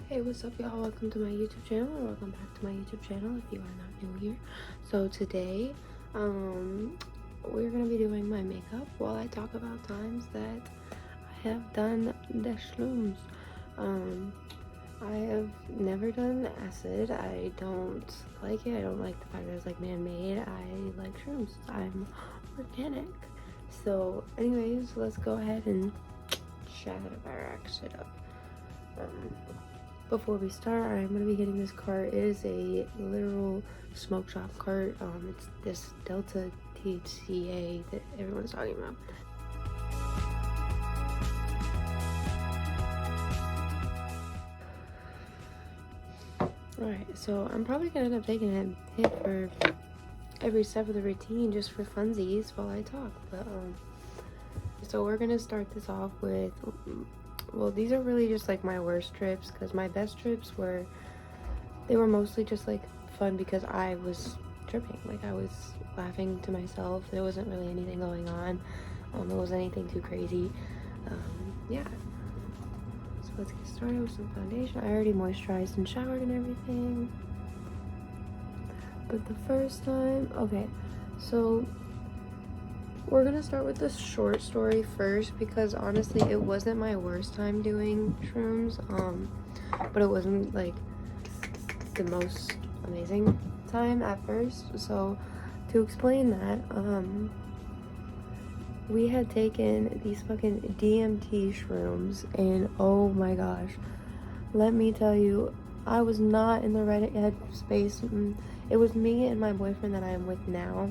Hey, what's up, y'all? Welcome to my YouTube channel, or welcome back to my YouTube channel if you are not new here. So today, we're gonna be doing my makeup while I talk about times that I have done the shrooms. I have never done acid. I don't like it. I don't like the fact that it's like man-made. I like shrooms. I'm organic. So anyways, let's go ahead and chat our shit up. Before we start, I'm going to be getting this cart. It is a literal smoke shop cart. It's this Delta THCA that everyone's talking about. Alright, so I'm probably going to end up taking a hit for every step of the routine just for funsies while I talk. But, so we're going to start this off with, well, these are really just like my worst trips, because my best trips they were mostly just like fun because I was tripping. Like, I was laughing to myself. There wasn't really anything going on. It wasn't anything too crazy. Yeah. So let's get started with some foundation. I already moisturized and showered and everything. But the first time, okay, so we're gonna start with the short story first, because honestly it wasn't my worst time doing shrooms, but it wasn't like the most amazing time at first. So to explain that, we had taken these fucking DMT shrooms, and oh my gosh, let me tell you, I was not in the right head space. It was me and my boyfriend that I am with now.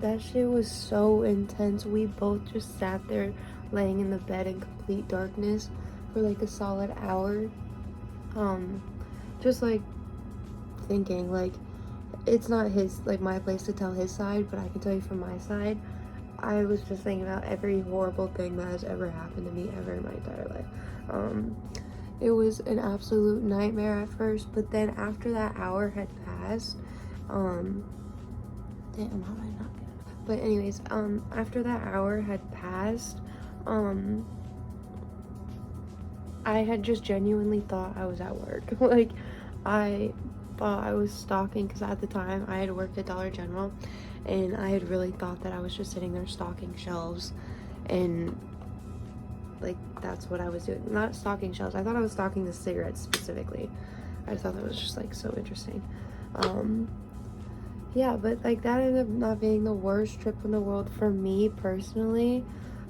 That shit was so intense. We both just sat there laying in the bed in complete darkness for like a solid hour. Just like thinking, like, it's not my place to tell his side, but I can tell you from my side. I was just thinking about every horrible thing that has ever happened to me ever in my entire life. It was an absolute nightmare at first, but then after that hour had passed, damn, how did I not get it? But anyways, after that hour had passed, I had just genuinely thought I was at work. Like, I thought I was stalking, because at the time I had worked at Dollar General, and I had really thought that I was just sitting there stocking shelves, and like that's what I was doing. Not stocking shelves, I thought I was stocking the cigarettes specifically. I thought that was just like so interesting. Yeah, but like that ended up not being the worst trip in the world for me personally.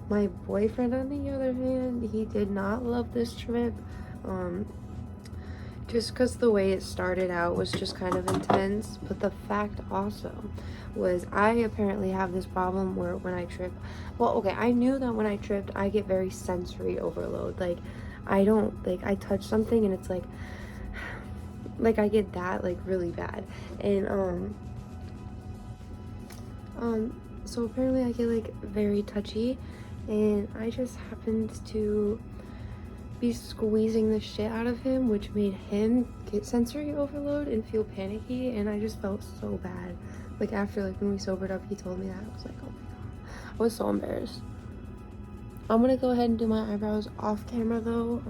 My boyfriend, on the other hand, he did not love this trip. Just because the way it started out was just kind of intense. But the fact also was, I apparently have this problem where when I trip, well, okay, I knew that when I tripped, I get very sensory overload. Like, I don't, like, I touch something and it's like I get that, like, really bad. And, so apparently I get, like, very touchy, and I just happened to be squeezing the shit out of him, which made him get sensory overload and feel panicky, and I just felt so bad. Like, after, like, when we sobered up, he told me that. I was like, oh my god. I was so embarrassed. I'm gonna go ahead and do my eyebrows off camera, though,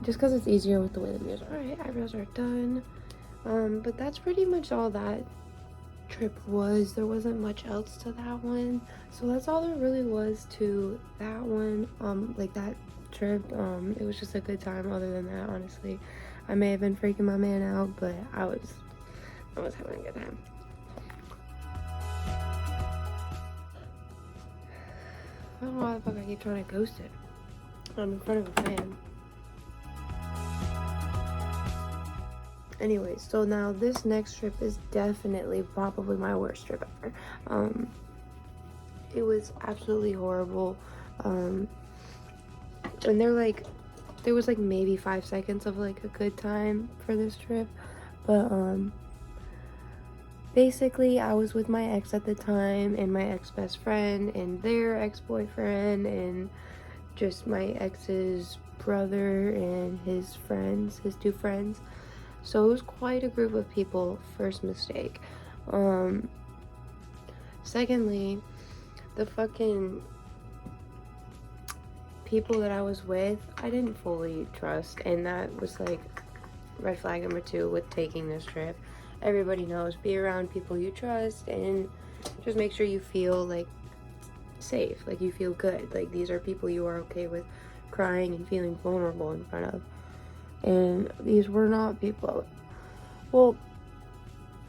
just because it's easier with the way the mirrors are. Alright, eyebrows are done. But that's pretty much all that trip was. There wasn't much else to that one, so that's all there really was to that one. Like that trip, it was just a good time. Other than that, honestly, I may have been freaking my man out, but I was having a good time. I don't know why the fuck I keep trying to ghost it. I'm in front of a fan. Anyways, so now this next trip is definitely probably my worst trip ever. It was absolutely horrible. And there was like maybe 5 seconds of like a good time for this trip, but basically I was with my ex at the time, and my ex best friend and their ex-boyfriend, and just my ex's brother and his friends, his two friends. So it was quite a group of people. First mistake. Secondly, the fucking people that I was with, I didn't fully trust, and that was like red flag number 2 with taking this trip. Everybody knows, be around people you trust and just make sure you feel like safe, like you feel good, like these are people you are okay with crying and feeling vulnerable in front of. And these were not people, well,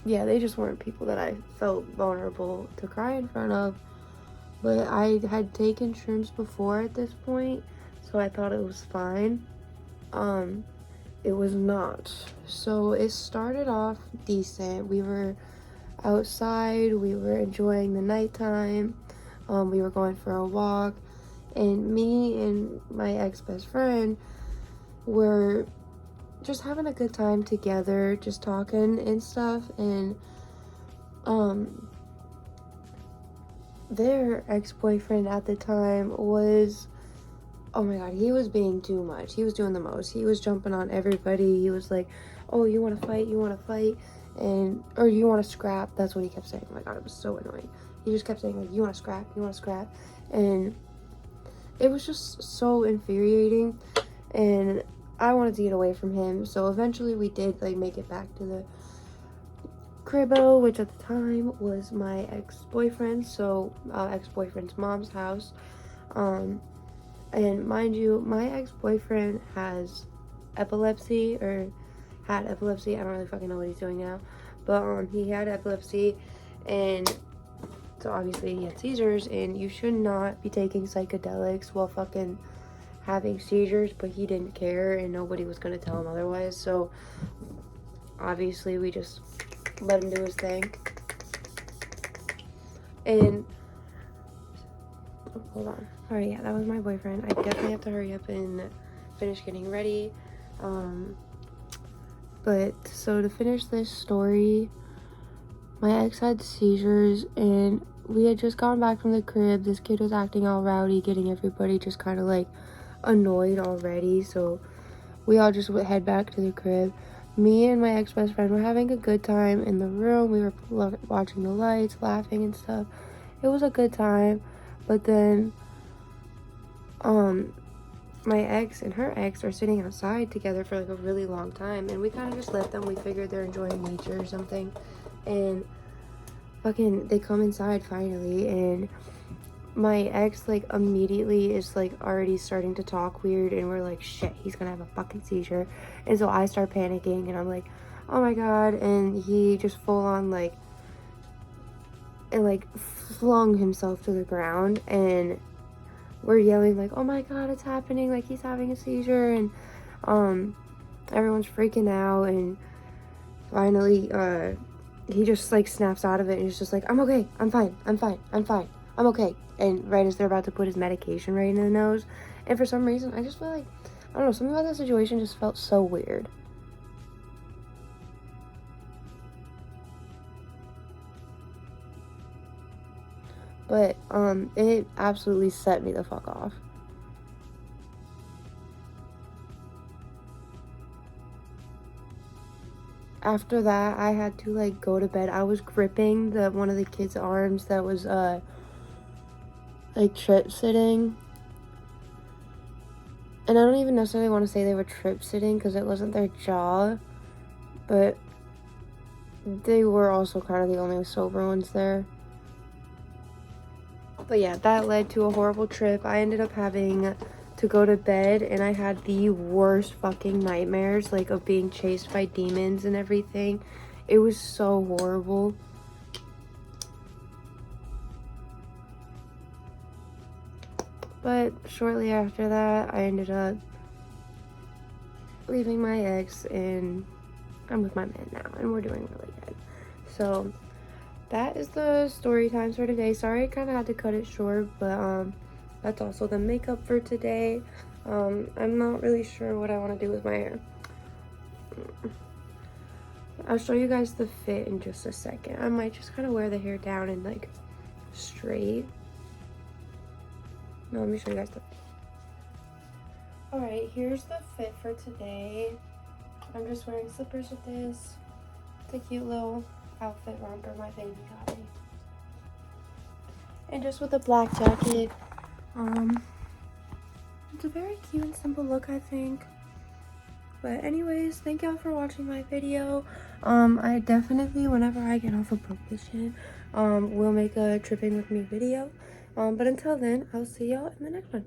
yeah, they just weren't people that I felt vulnerable to cry in front of. But I had taken shrooms before at this point, so I thought it was fine. It was not. So it started off decent. We were outside, we were enjoying the nighttime, we were going for a walk, and me and my ex-best friend were just having a good time together, just talking and stuff. And their ex-boyfriend at the time was, oh my god, he was being too much. He was doing the most. He was jumping on everybody. He was like, oh, you want to fight, and or you want to scrap. That's what he kept saying. Oh my god, it was so annoying. He just kept saying like, you want to scrap, and it was just so infuriating, and I wanted to get away from him. So eventually we did like make it back to the cribbo, which at the time was my ex-boyfriend, so ex-boyfriend's mom's house. And mind you, my ex-boyfriend has epilepsy, or had epilepsy. I don't really fucking know what he's doing now, but he had epilepsy, and so obviously he had seizures, and you should not be taking psychedelics while fucking having seizures, but he didn't care, and nobody was gonna tell him otherwise, so obviously we just let him do his thing. And oh, hold on. Alright, yeah, that was my boyfriend. I definitely have to hurry up and finish getting ready. But so to finish this story, my ex had seizures, and we had just gone back from the crib. This kid was acting all rowdy, getting everybody just kind of like annoyed already, so we all just head back to the crib. Me and my ex-best friend were having a good time in the room. We were watching the lights, laughing and stuff. It was a good time. But then my ex and her ex are sitting outside together for like a really long time, and we kind of just let them. We figured they're enjoying nature or something, and fucking they come inside finally, and my ex like immediately is like already starting to talk weird, and we're like, shit, he's gonna have a fucking seizure. And so I start panicking, and I'm like, oh my god. And he just full on like flung himself to the ground, and we're yelling like, oh my god, it's happening, like he's having a seizure. And everyone's freaking out, and finally he just like snaps out of it, and he's just like, I'm okay, I'm fine, I'm okay. And right as they're about to put his medication right in the nose, and for some reason I just feel like, I don't know, something about that situation just felt so weird. But it absolutely set me the fuck off. After that, I had to like go to bed. I was gripping one of the kids' arms that was like trip sitting. And I don't even necessarily want to say they were trip sitting because it wasn't their jaw, but they were also kind of the only sober ones there. But yeah, that led to a horrible trip. I ended up having to go to bed, and I had the worst fucking nightmares, like of being chased by demons and everything. It was so horrible. But shortly after that, I ended up leaving my ex, and I'm with my man now, and we're doing really good. So that is the story times for today. Sorry I kind of had to cut it short, but that's also the makeup for today. I'm not really sure what I want to do with my hair. I'll show you guys the fit in just a second. I might just kind of wear the hair down and like straight. No, let me show you guys the fit. Alright, here's the fit for today. I'm just wearing slippers with this. It's a cute little outfit romper my baby got me. And just with a black jacket. It's a very cute and simple look, I think. But anyways, thank y'all for watching my video. I definitely, whenever I get off of probation, will make a tripping with me video. But until then, I'll see y'all in the next one.